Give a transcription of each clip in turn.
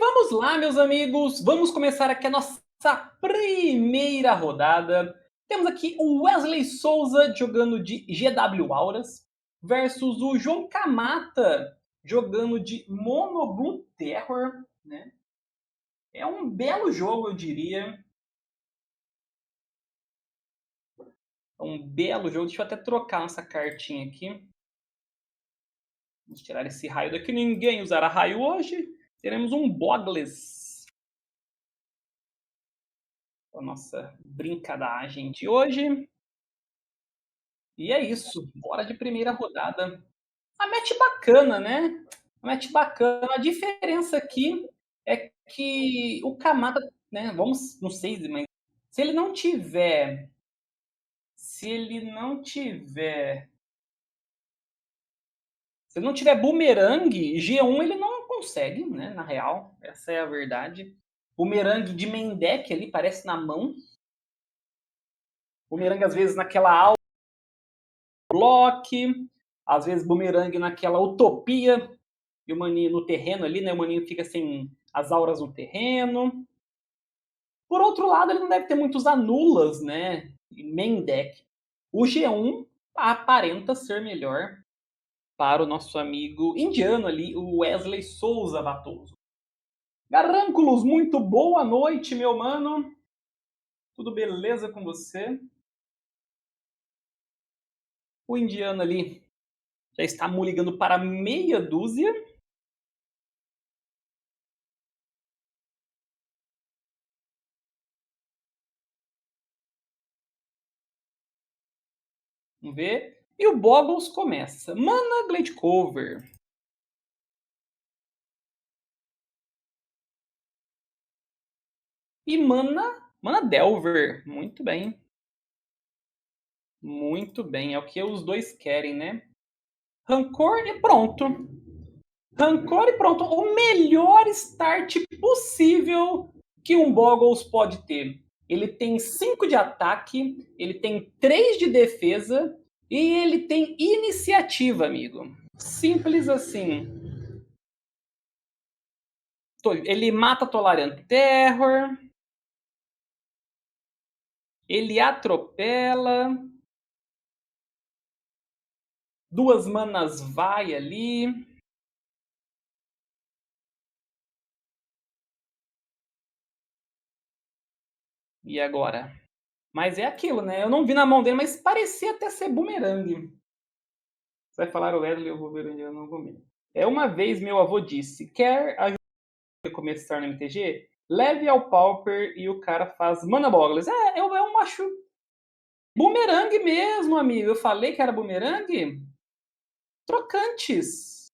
Vamos lá, meus amigos, vamos começar aqui a nossa primeira rodada. Temos aqui o Wesley Souza jogando de GW Auras versus o João Kamata jogando de Mono Blue Terror, né? É um belo jogo, eu diria. É um belo jogo. Deixa eu até trocar nossa cartinha aqui. Vamos tirar esse raio daqui. Ninguém usará raio hoje. Teremos um Bogless. A nossa brincadagem de hoje. E é isso. Bora de primeira rodada. A match bacana, né? A match bacana. A diferença aqui é que o Kamada, né? Vamos, não sei, mas se ele não tiver. Se ele não tiver. Se ele não tiver boomerang, G1 ele não consegue, né? Na real, essa é a verdade. Boomerang de main deck ali, parece na mão. Boomerang às vezes naquela aula block, às vezes boomerang naquela utopia e o maninho no terreno ali, né? O maninho fica sem as auras no terreno. Por outro lado, ele não deve ter muitos anulas, né? Em main deck. O G1 aparenta ser melhor para o nosso amigo indiano ali, o Wesley Souza Batoso. Garrânculos, muito boa noite, meu mano. Tudo beleza com você? O indiano ali já está muligando para meia dúzia. Vamos ver. E o Boggles começa. Mana Glade Cover. E Mana Delver. Muito bem. Muito bem. É o que os dois querem, né? Rancor e pronto. Rancor e pronto. O melhor start possível que um Boggles pode ter. Ele tem 5 de ataque, ele tem 3 de defesa e ele tem iniciativa, amigo. Simples assim. Ele mata Tolerant Terror. Ele atropela. 2 manas vai ali. E agora? Mas é aquilo, né? Eu não vi na mão dele, mas parecia até ser boomerang. Você vai falar o Wesley, eu vou ver onde eu não vou ver. É uma vez meu avô disse: quer ajudar a começar no MTG? Leve ao Pauper e o cara faz Mana Boggles. Eu acho boomerang mesmo, amigo. Eu falei que era boomerang? Trocantes.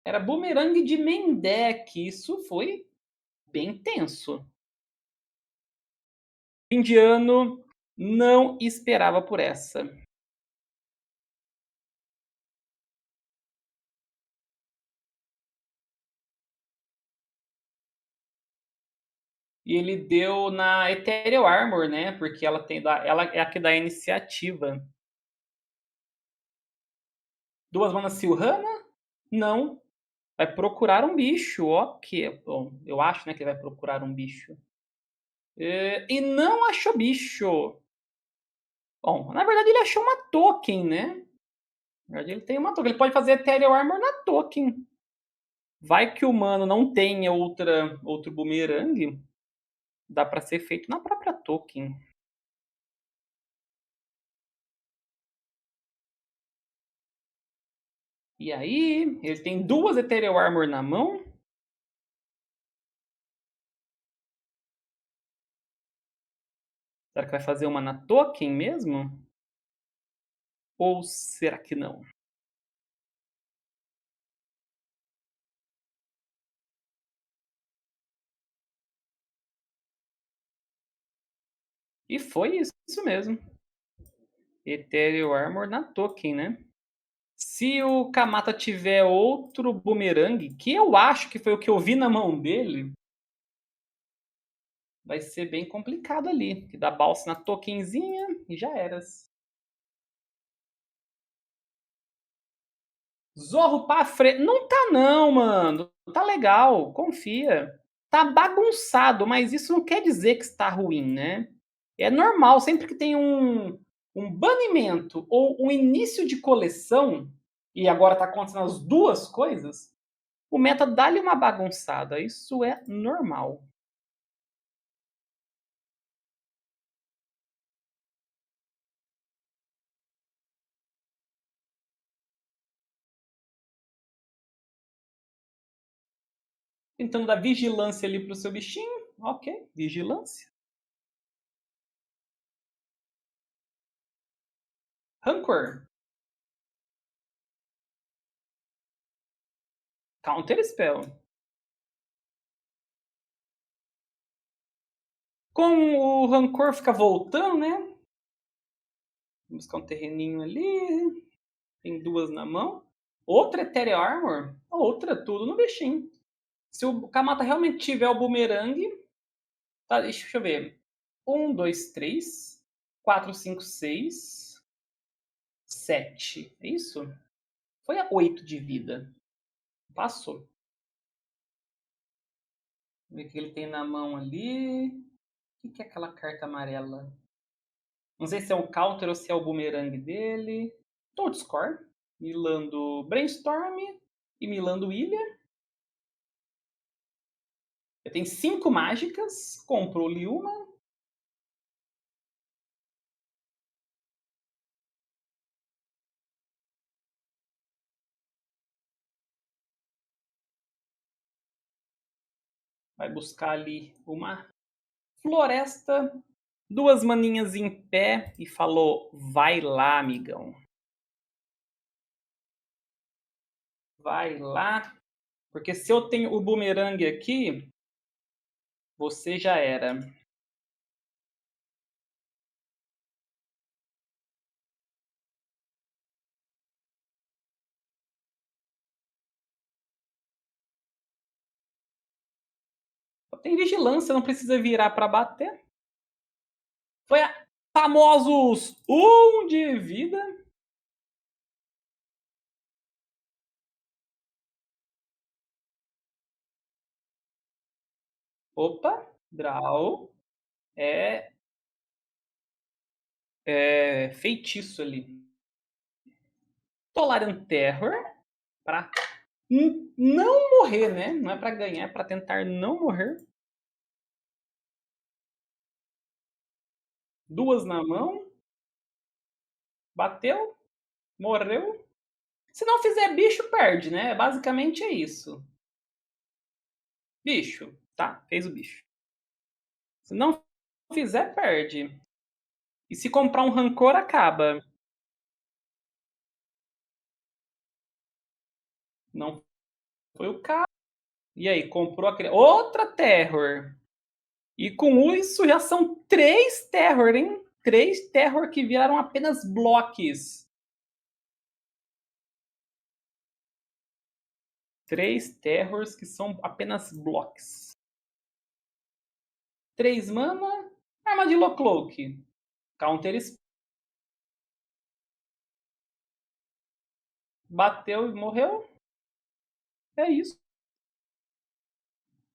Era boomerang de main deck. Isso foi bem tenso. O indiano não esperava por essa. E ele deu na Ethereal Armor, né? Porque ela é a que dá a iniciativa. 2 manas Silhana? Não. Vai procurar um bicho. Ok. Bom, eu acho, né, que ele vai procurar um bicho. E não achou bicho. Bom, na verdade ele achou uma token, né? Na verdade ele tem uma token. Ele pode fazer Ethereal Armor na token. Vai que o humano não tenha outro boomerang. Dá para ser feito na própria token. E aí, ele tem 2 Ethereal Armor na mão. Será que vai fazer uma na token mesmo? Ou será que não? E foi isso mesmo. Ethereal Armor na token, né? Se o Kamata tiver outro boomerang, que eu acho que foi o que eu vi na mão dele, vai ser bem complicado ali. Que dá balsa na tokenzinha e já eras. Zorro pra frente. Não tá não, mano. Tá legal, confia. Tá bagunçado, mas isso não quer dizer que está ruim, né? É normal, sempre que tem um banimento ou um início de coleção, e agora tá acontecendo as duas coisas, o meta dá-lhe uma bagunçada. Isso é normal. Tentando dar vigilância ali pro seu bichinho. Ok, vigilância. Rancor. Counter spell. Com o rancor fica voltando, né? Vou buscar um terreninho ali. Tem duas na mão. Outra Ethereal Armor. Outra, tudo no bichinho. Se o Kamata realmente tiver o bumerangue. Tá, deixa eu ver. Um, dois, três. Quatro, cinco, seis. Sete. É isso? Foi a 8 de vida. Passou. Vamos ver o que ele tem na mão ali. O que é aquela carta amarela? Não sei se é um counter ou se é o boomerang dele. Toad Score. Milando Brainstorm. E milando Ilha. Tem 5 mágicas. Comprou-lhe uma. Vai buscar ali uma floresta. Duas maninhas em pé. E falou: vai lá, amigão. Vai lá. Porque se eu tenho o boomerang aqui, você já era. Tem vigilância, não precisa virar para bater. Foi a famosos 1 de vida. Opa, draw. É, feitiço ali. Tolarian Terror. Pra não morrer, né? Não é pra ganhar, é pra tentar não morrer. Duas na mão. Bateu. Morreu. Se não fizer bicho, perde, né? Basicamente é isso. Bicho. Tá, fez o bicho. Se não fizer, perde. E se comprar um rancor, acaba. Não foi o caso. E aí, comprou outra Terror. E com isso já são 3 Terror, hein? 3 Terror que viraram apenas blocos. 3 Terrors que são apenas blocos. 3 mana. Armadillo Cloak. Counter bateu e morreu. É isso.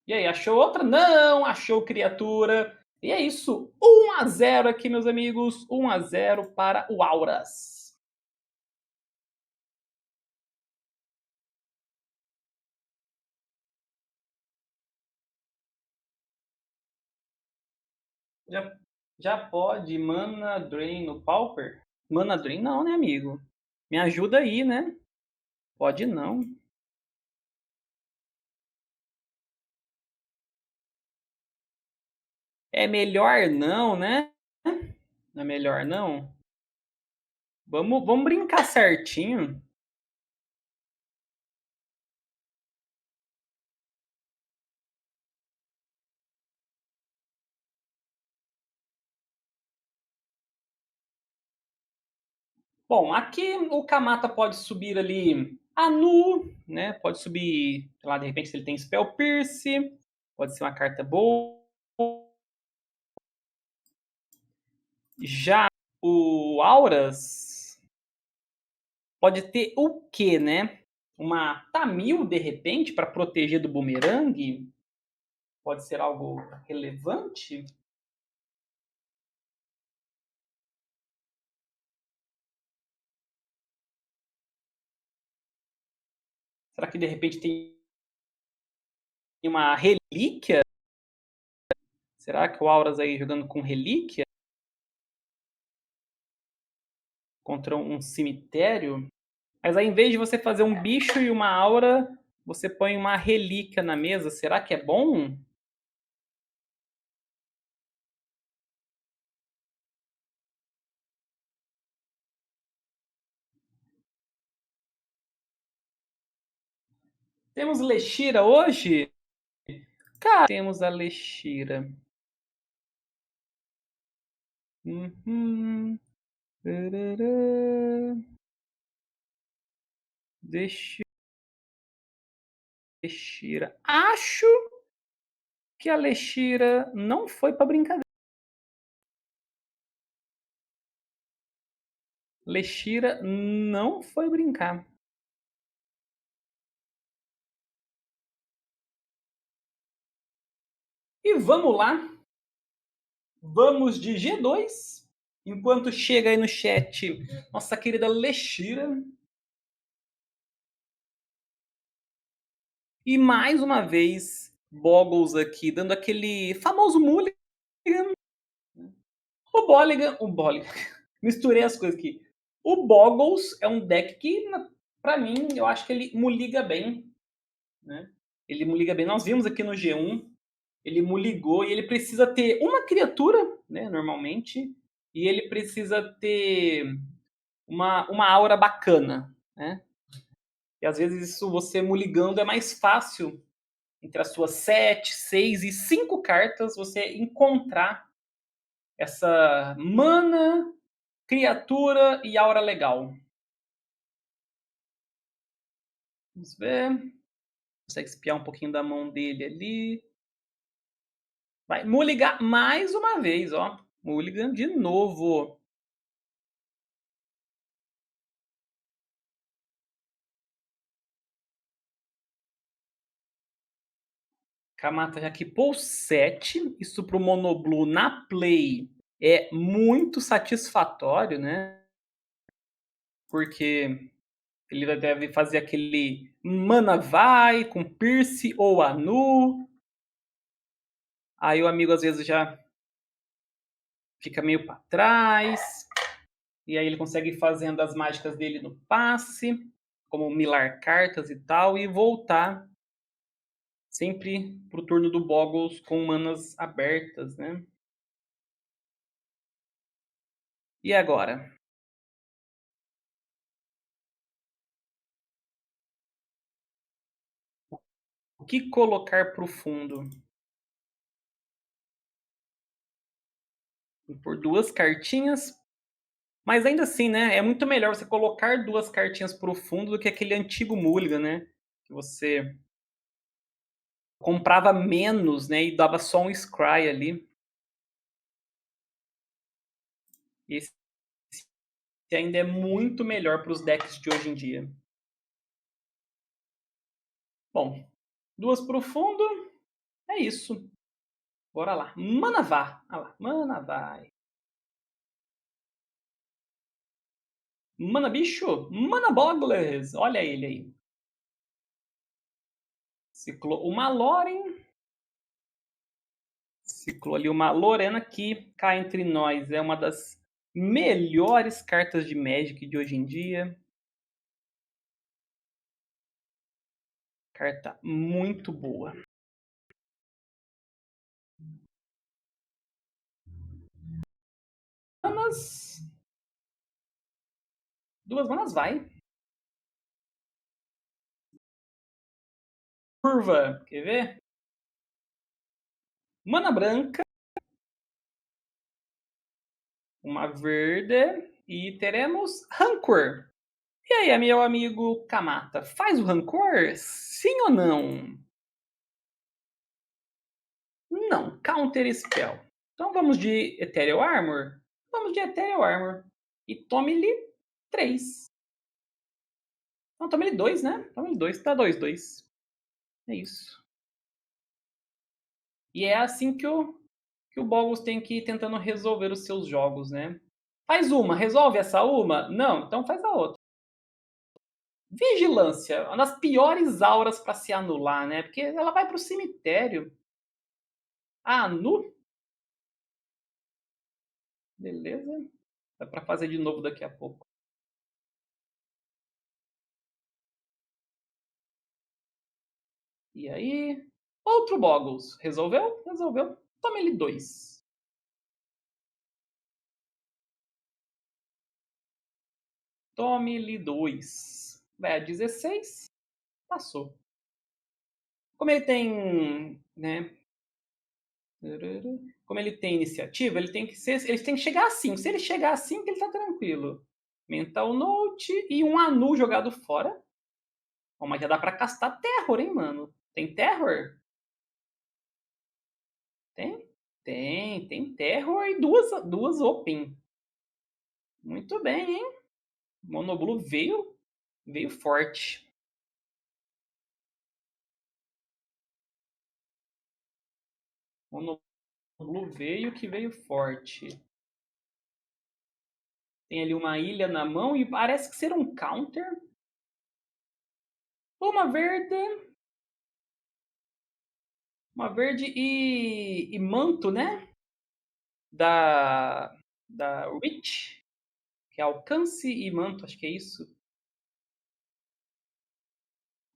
E aí, achou outra? Não, achou criatura. E é isso. 1 a 0 aqui, meus amigos. 1 a 0 para o Auras. Já, já pode Mana Drain no Pauper? Mana Drain não, né, amigo? Me ajuda aí, né? Pode não. É melhor não, né? Não é melhor não? Vamos brincar certinho. Bom, aqui o Kamata pode subir ali Anu, né? Pode subir, sei lá, de repente se ele tem Spell Pierce, pode ser uma carta boa. Já o Auras pode ter o quê, né? Uma Tamil, de repente, para proteger do bumerangue? Pode ser algo relevante? Será que de repente tem uma relíquia? Será que o Auras aí jogando com relíquia contra um cemitério? Mas aí, em vez de você fazer um bicho e uma aura, você põe uma relíquia na mesa. Será que é bom? Temos Leshira hoje? Cara, temos a Leshira. Uhum. Tarará. Deixa Leshira. Acho que a Leshira não foi pra brincadeira. Leshira não foi brincar. E vamos lá. Vamos de G2. Enquanto chega aí no chat nossa querida Leshira. E mais uma vez, Boggles aqui, dando aquele famoso mulligan. O Bolligan, misturei as coisas aqui. O Boggles é um deck que, pra mim, eu acho que ele muliga bem. Né? Ele muliga bem. Nós vimos aqui no G1, ele muligou e ele precisa ter uma criatura, né, normalmente, e ele precisa ter uma aura bacana. Né? E às vezes isso, você muligando, é mais fácil entre as suas 7, 6 e 5 cartas, você encontrar essa mana, criatura e aura legal. Vamos ver. Consegue espiar um pouquinho da mão dele ali. Vai mulligar mais uma vez, ó. Mulligan de novo. Kamata já equipou 7. Isso pro Monoblue na play é muito satisfatório, né? Porque ele deve fazer aquele Mana vai com Pierce ou Anu. Aí o amigo às vezes já fica meio para trás. E aí ele consegue ir fazendo as mágicas dele no passe, como milar cartas e tal, e voltar sempre pro turno do Boggles com manas abertas, né? E agora? O que colocar pro fundo? Por duas cartinhas. Mas ainda assim, né? É muito melhor você colocar duas cartinhas pro fundo do que aquele antigo Mulligan, né? Que você comprava menos, né? E dava só um Scry ali. Esse ainda é muito melhor para os decks de hoje em dia. Bom, duas pro fundo. É isso. Bora lá. Mana vá. Ah lá. Mana vai. Mana bicho. Mana Bogglers. Olha ele aí. Ciclou uma Loren. Ciclou ali uma Lorena que, cá entre nós, é uma das melhores cartas de Magic de hoje em dia. Carta muito boa. Manas. Duas manas vai. Curva. Quer ver? Mana branca. Uma verde. E teremos Rancor. E aí, meu amigo Kamata, faz o Rancor? Sim ou não? Não, Counter Spell. Então vamos de Ethereal Armor? Vamos de Ethereal Armor. E tome-lhe 3. Não, toma ele 2, né? Toma ele 2, tá 2-2. É isso. E é assim que o Boggles tem que ir tentando resolver os seus jogos, né? Faz uma, resolve essa uma? Não, então faz a outra. Vigilância, uma das piores auras pra se anular, né? Porque ela vai pro cemitério. Ah, nu? Beleza. Dá pra fazer de novo daqui a pouco. E aí? Outro Boggles. Resolveu? Resolveu. Toma ele 2. Tome ele 2. Vai a 16. Passou. Como ele tem, né? Como ele tem iniciativa, ele tem que chegar a 5. Se ele chegar a 5, ele tá tranquilo. Mental Note e um Anu jogado fora. Ó, mas já dá pra castar Terror, hein, mano? Tem Terror? Tem? Tem Terror e duas Open. Muito bem, hein? Monoblue veio forte. Monoblue veio forte. Tem ali uma ilha na mão e parece que ser um counter. Uma verde e manto, né? Da Witch, que é alcance e manto, acho que é isso.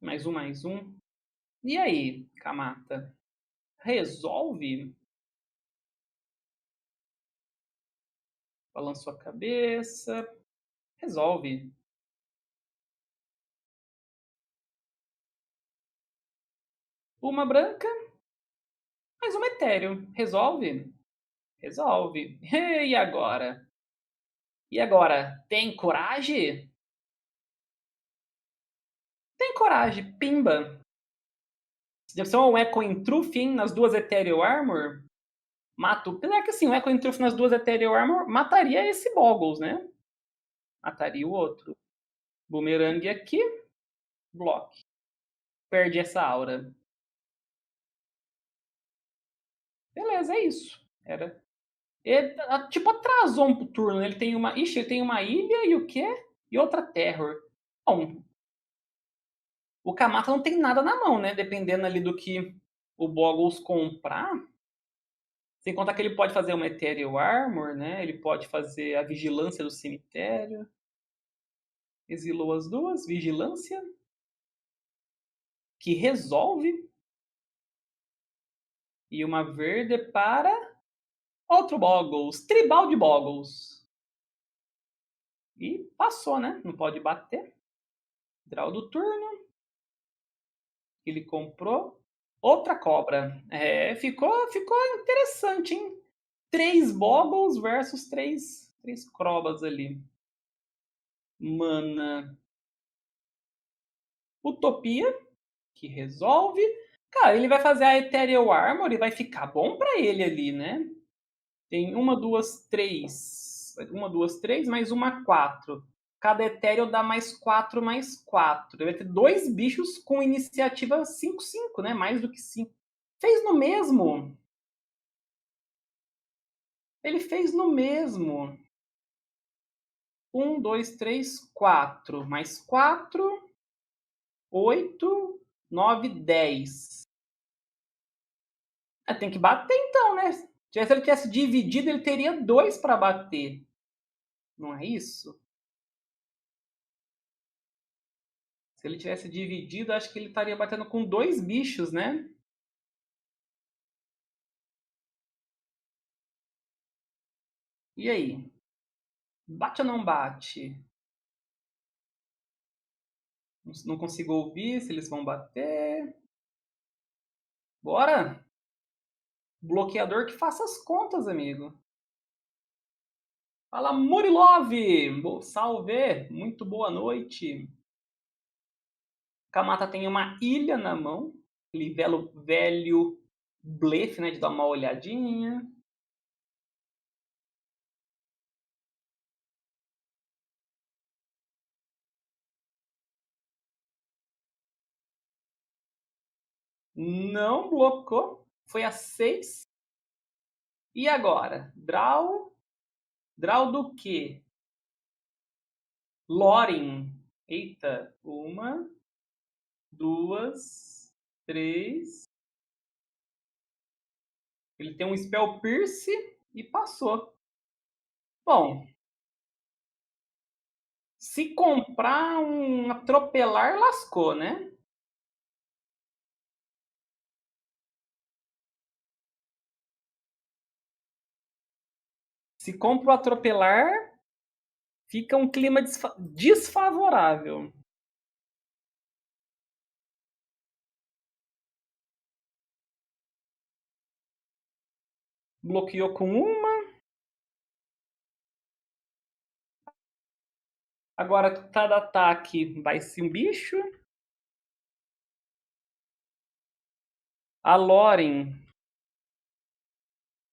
Mais um, mais um. E aí, Kamata? Resolve? Balançou a cabeça. Resolve. Uma branca, mais uma etéreo. Resolve? Resolve. E agora? E agora? Tem coragem? Tem coragem. Pimba. Deve ser um Echo Truth, hein? Nas duas Ethereal Armor. Mato. Apesar que assim, o Echo Truth nas duas Ethereal Armor mataria esse Boggles, né? Mataria o outro. Boomerang aqui. Block. Perde essa aura. Beleza, é isso. Era. Ele, tipo, atrasou um turno. Ele tem uma. Ixi, ele tem uma ilha e o quê? E outra Terror. Bom, o Kamata não tem nada na mão, né? Dependendo ali do que o Boggles comprar. Sem contar que ele pode fazer uma Ethereal Armor, né? Ele pode fazer a Vigilância do Cemitério. Exilou as duas. Vigilância. Que resolve. E uma verde para outro Boggles. Tribal de Boggles. E passou, né? Não pode bater. Draw do turno. Ele comprou outra cobra. É, ficou interessante, hein? 3 Boggles versus 3 Crobas ali. Mana. Utopia, que resolve. Cara, ele vai fazer a Ethereal Armor e vai ficar bom pra ele ali, né? Tem uma, duas, três. Uma, duas, três, mais uma, 4. Cada Ethereal dá mais 4, mais 4. Ele vai ter 2 bichos com iniciativa 5/5, né? Mais do que 5. Fez no mesmo. Ele fez no mesmo. 1, 2, 3, 4. Mais 4, 8, 9, 10. Tem que bater então, né? Se ele tivesse dividido, ele teria 2 para bater. Não é isso? Se ele tivesse dividido, acho que ele estaria batendo com 2 bichos, né? E aí? Bate ou não bate? Não consigo ouvir se eles vão bater. Bora! Bloqueador que faça as contas, amigo. Fala, Murilov! Salve! Muito boa noite. Kamata tem uma ilha na mão. Aquele velho blefe, né? De dar uma olhadinha. Não blocou. Foi a 6. E agora? Draw. Draw do quê? Loring. Eita. Uma, duas, três. Ele tem um Spell Pierce e passou. Bom, se comprar um atropelar, lascou, né? Se compra o atropelar, fica um clima desfavorável. Bloqueou com uma. Agora cada ataque vai ser um bicho. A Loren,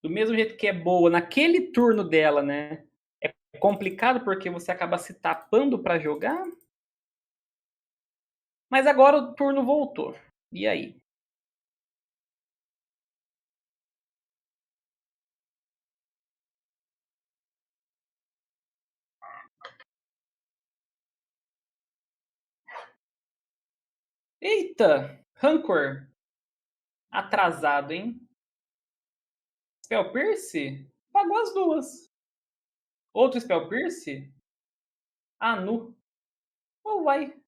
do mesmo jeito que é boa naquele turno dela, né? É complicado porque você acaba se tapando para jogar. Mas agora o turno voltou. E aí? Eita! Rancor. Atrasado, hein? Spell Pierce? Pagou as duas. Outro Spell Pierce? Anu. Ou vai.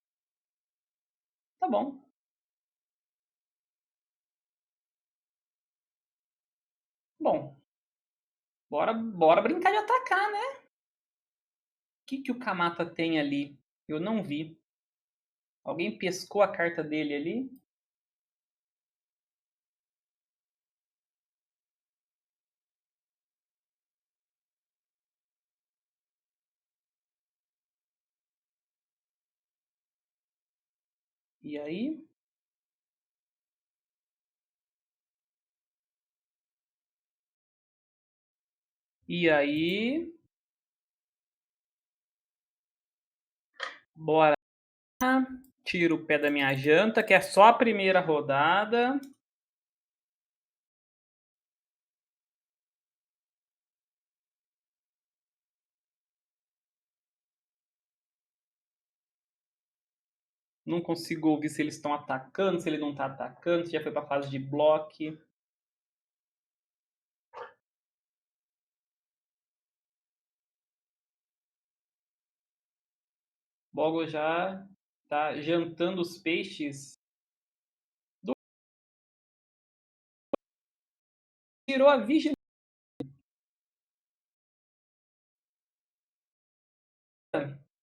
Tá bom. Bom, bora brincar de atacar, né? O que o Kamata tem ali? Eu não vi. Alguém pescou a carta dele ali? E aí? E aí? Bora. Tiro o pé da minha janta, que é só a primeira rodada. Não consigo ouvir se eles estão atacando, se ele não está atacando, se já foi para a fase de bloco. Bogo já tá jantando os peixes. Tirou a vigilância.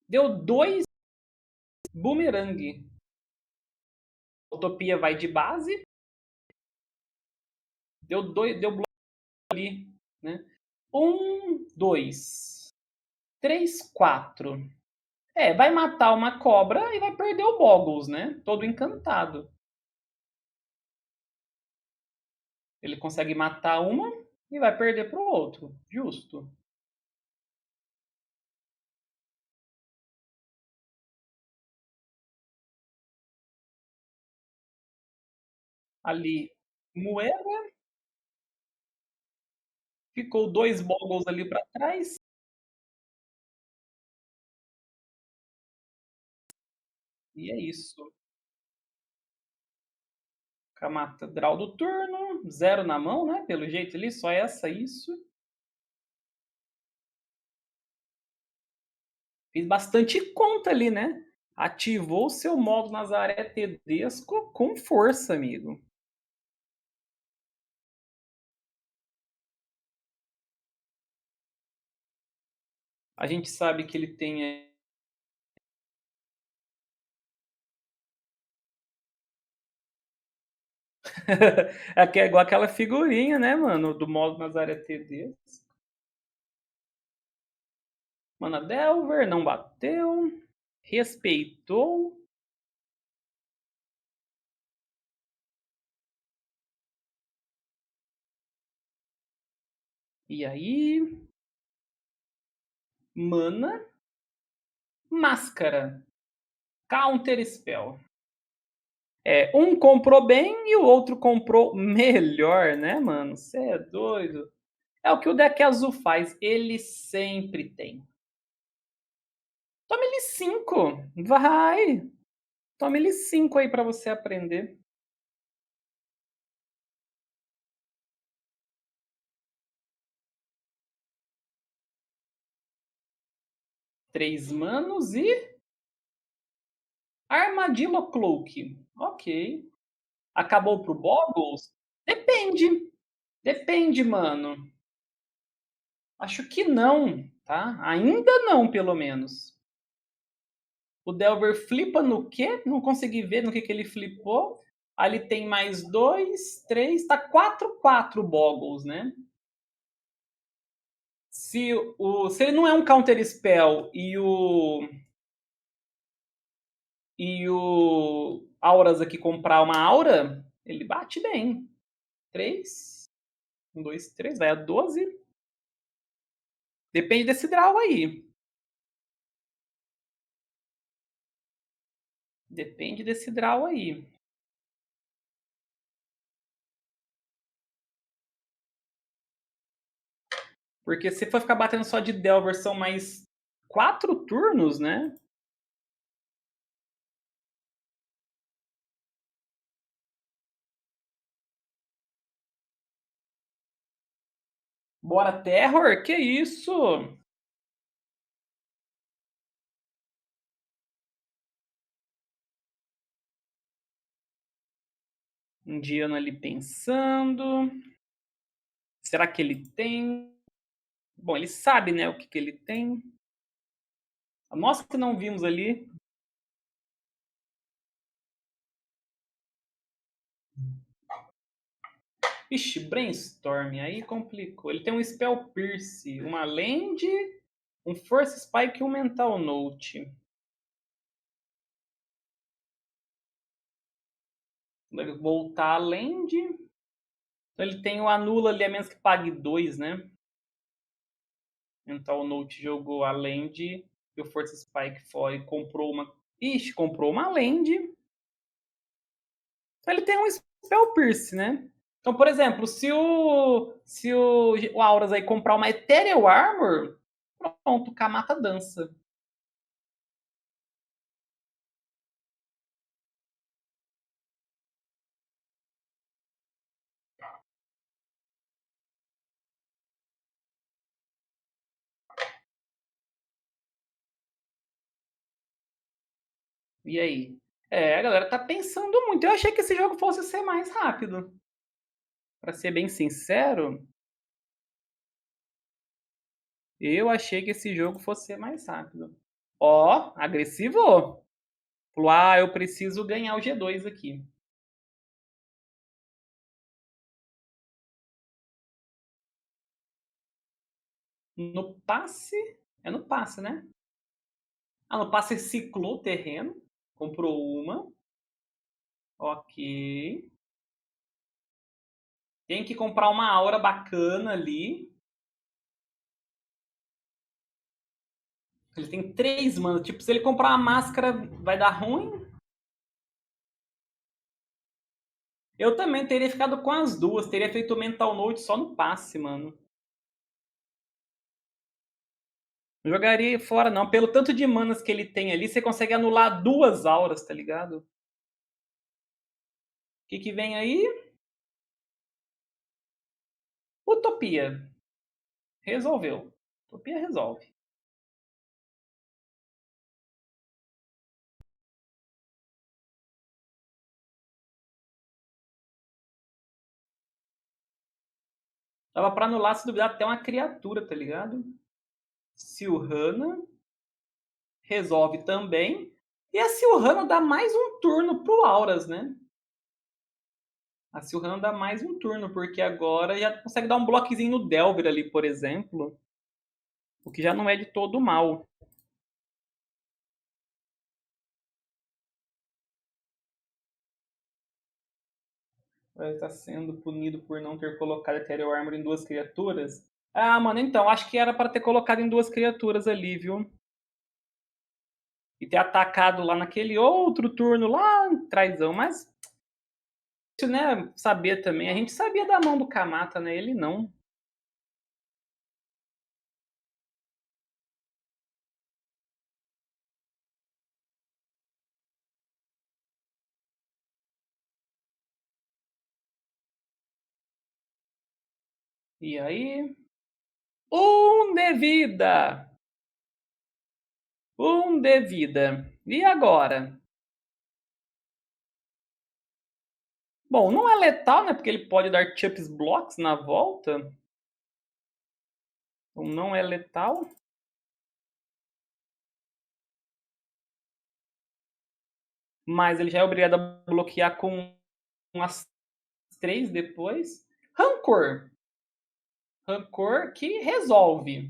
Deu dois boomerang. Utopia vai de base. Deu bloco ali, né? Um, dois, três, quatro. É, vai matar uma cobra e vai perder o Boggles, né? Todo encantado. Ele consegue matar uma e vai perder pro outro. Justo. Ali, moeda. Ficou dois Boggles ali para trás. E é isso. Kamata, draw do turno. Zero na mão, né? Pelo jeito ali, só essa, isso. Fiz bastante conta ali, né? Ativou o seu modo Nazaré Tedesco com força, amigo. A gente sabe que ele tem. É igual aquela figurinha, né, mano? Do modo Nazaré Tedesco. Mana Delver, não bateu. Respeitou. E aí? Mana. Máscara. Counter Spell. Um comprou bem e o outro comprou melhor, né, mano? Você é doido. É o que o deck azul faz. Ele sempre tem. Tome ele 5. Vai. Tome ele 5 aí pra você aprender. 3 manos e Armadillo Cloak. Ok. Acabou pro Boggles? Depende. Depende, mano. Acho que não, tá? Ainda não, pelo menos. O Delver flipa no quê? Não consegui ver no que ele flipou. Ali tem mais 2, 3, tá 4-4 Boggles, né? Se ele não é um Counter Spell e o Auras aqui comprar uma Aura, ele bate bem. 3, 1, 2, 3, vai a 12. Depende desse draw aí. Depende desse draw aí. Porque se for ficar batendo só de Delver, são mais 4 turnos, né? Bora, Terror? Que isso? Indiano ali pensando. Será que ele tem? Bom, ele sabe, né, o que ele tem. Nós que não vimos ali. Ixi, Brainstorm, aí complicou. Ele tem um Spell Pierce, uma Land, um Force Spike e um Mental Note. Vai voltar a Land. Então ele tem o Anula ali, a menos que pague 2, né? Mental Note jogou a Land e o Force Spike fora e comprou uma. Ixi, comprou uma Land. Então ele tem um Spell Pierce, né? Então, por exemplo, se o Auras aí comprar uma Ethereal Armor, pronto, o Kamata dança. E aí? A galera tá pensando muito. Eu achei que esse jogo fosse ser mais rápido. Pra ser bem sincero, eu achei que esse jogo fosse ser mais rápido. Ó, agressivo. Falou, eu preciso ganhar o G2 aqui. No passe. É no passe, né? No passe ciclou o terreno. Comprou uma. Ok. Tem que comprar uma aura bacana ali. Ele tem 3 manas. Tipo, se ele comprar uma máscara, vai dar ruim. Eu também teria ficado com as duas. Teria feito o Mental Note só no passe, mano. Não jogaria fora, não. Pelo tanto de manas que ele tem ali, você consegue anular 2 auras, tá ligado? O que vem aí? Utopia. Resolveu. Utopia resolve. Dava pra anular, se duvidar, até uma criatura, tá ligado? Silhana. Resolve também. E a Silhana dá mais um turno pro Auras, né? A Silhana dá mais um turno, porque agora já consegue dar um bloquezinho no Delver ali, por exemplo. O que já não é de todo mal. Ele está sendo punido por não ter colocado Ethereal Armor em 2 criaturas. Mano, então, acho que era para ter colocado em 2 criaturas ali, viu? e ter atacado lá naquele outro turno lá, traizão, mas isso, né, saber também, a gente sabia da mão do Kamata, né, ele não. E aí, de vida! De vida. E agora? Bom, não é letal, né? Porque ele pode dar Chups Blocks na volta. Então não é letal. Mas ele já é obrigado a bloquear com umas 3 depois. Rancor. Rancor que resolve.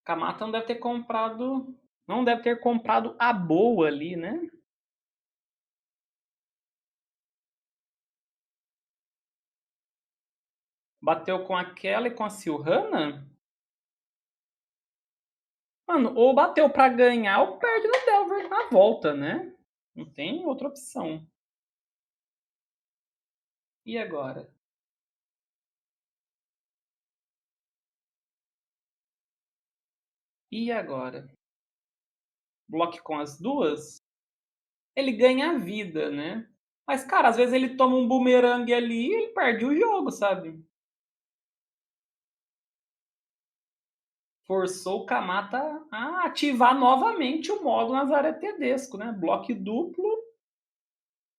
Kamata não deve ter comprado. Não deve ter comprado a boa ali, né? Bateu com aquela e com a Silhana? Mano, ou bateu pra ganhar ou perde no Delver na volta, né? Não tem outra opção. E agora? E agora? Bloque com as duas? Ele ganha a vida, né? Mas, cara, às vezes ele toma um boomerang ali e ele perde o jogo, sabe? Forçou o Kamata a ativar novamente o modo Nazaré Tedesco, né? Bloque duplo.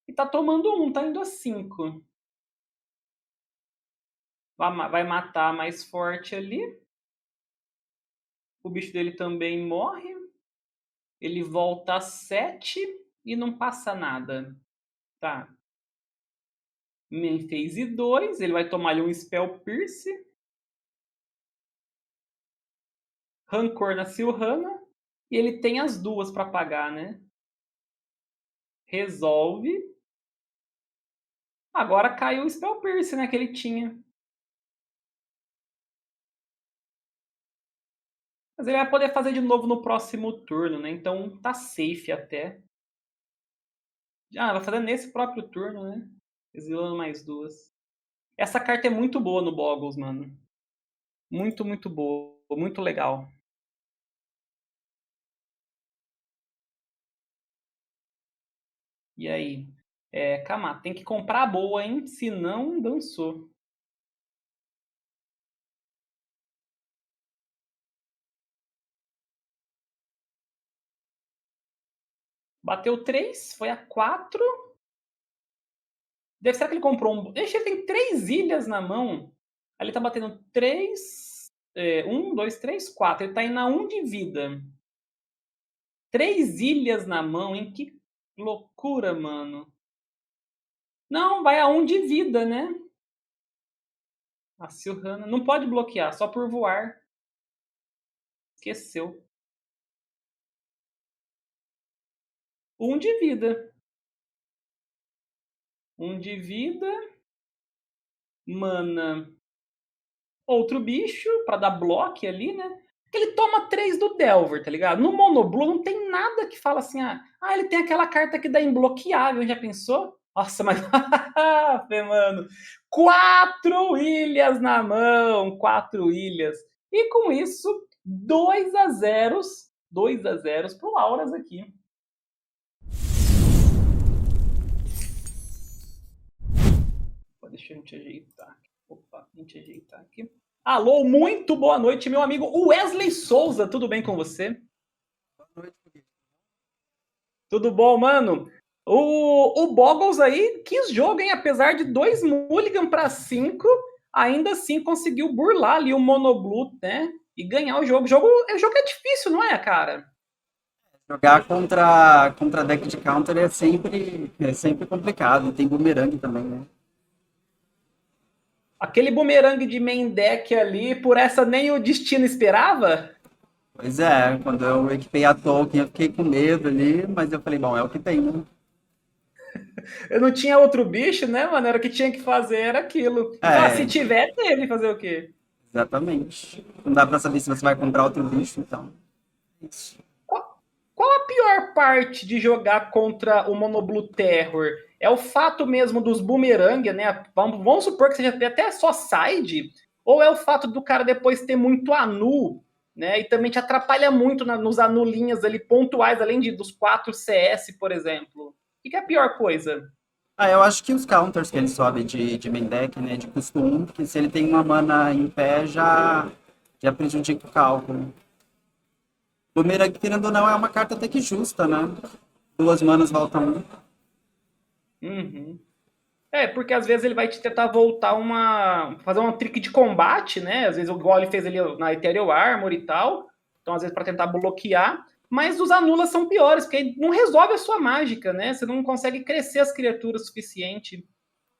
E tá tomando um, tá indo a 5. Vai matar a mais forte ali. O bicho dele também morre. Ele volta a 7 e não passa nada. Tá. Phase 2, ele vai tomar ali um Spell Pierce. Rancor na Silhana. E ele tem as duas para pagar, né? Resolve. Agora caiu o Spell Pierce, né? Que ele tinha. Mas ele vai poder fazer de novo no próximo turno, né? Então tá safe até. Vai fazer nesse próprio turno, né? Exilando mais duas. Essa carta é muito boa no Boggles, mano. Muito, muito boa. Muito legal. E aí? Kamata, tem que comprar a boa, hein? Se não, dançou. Bateu 3, foi a 4. Será que ele comprou um. Deixa, ele tem 3 ilhas na mão. Aí ele tá batendo 3. 1, 2, 3, 4. Ele tá indo a 1 de vida. 3 ilhas na mão, hein? Que loucura, mano. Não, vai a 1 de vida, né? A Silhana não pode bloquear, só por voar. Esqueceu. 1 de vida. 1 de vida. Mana. Outro bicho pra dar bloco ali, né? Ele toma 3 do Delver, tá ligado? No Monoblue não tem nada que fala assim, ele tem aquela carta que dá imbloqueável, já pensou? Nossa, mas. mano. 4 ilhas na mão. 4 ilhas. E com isso, 2-0. 2-0 pro Auras aqui. Deixa eu te ajeitar. Opa, a gente ajeitar aqui. Alô, muito boa noite, meu amigo Wesley Souza. Tudo bem com você? Boa noite, Felipe. Tudo bom, mano? O Boggles aí quis jogo, hein? Apesar de 2 Mulligan para 5, ainda assim conseguiu burlar ali o Monoblue, né? E ganhar o jogo. O jogo é difícil, não é, cara? Jogar contra deck de counter é sempre complicado. Tem boomerang também, né? Aquele boomerang de main deck ali, por essa nem o destino esperava? Pois é, quando eu equipei a token eu fiquei com medo ali, mas eu falei, bom, é o que tem, né? Eu não tinha outro bicho, né, mano? Era o que tinha que fazer, era aquilo. Então, se É, tiver, teve fazer o quê? exatamente. Não dá pra saber se você vai comprar outro bicho, então. Isso. Qual a pior parte de jogar contra o Monoblue Terror? É o fato mesmo dos boomerang, né? Vamos supor que seja até só side, ou é o fato do cara depois ter muito anu, né? E também te atrapalha muito nos anulinhas ali pontuais, além dos 4 CS, por exemplo. O que é a pior coisa? Ah, eu acho que os counters que ele sobe de main deck, né, de custo 1, que se ele tem uma mana em pé, já prejudica o cálculo. Boomerang, querendo ou não, é uma carta até que justa, né? Duas manas voltam um. Uhum. É, porque às vezes ele vai te tentar voltar fazer uma trick de combate, né? Às vezes igual ele fez ali na Ethereal Armor e tal. Então, às vezes, para tentar bloquear. Mas os anulas são piores, porque não resolve a sua mágica, né? Você não consegue crescer as criaturas o suficiente.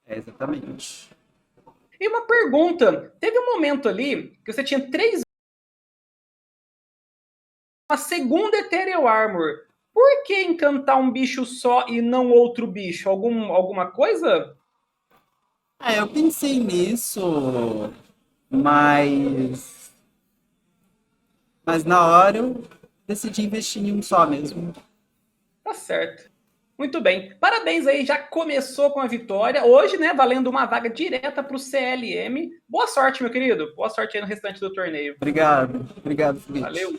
É, exatamente. E uma pergunta: teve um momento ali que você tinha uma segunda Ethereal Armor. Por que encantar um bicho só e não outro bicho? Alguma coisa? É, eu pensei nisso, mas, mas na hora eu decidi investir em um só mesmo. Tá certo. Muito bem. Parabéns aí, já começou com a vitória. Hoje, né, valendo uma vaga direta para o CLM. Boa sorte, meu querido. Boa sorte aí no restante do torneio. Obrigado, Felipe. Valeu.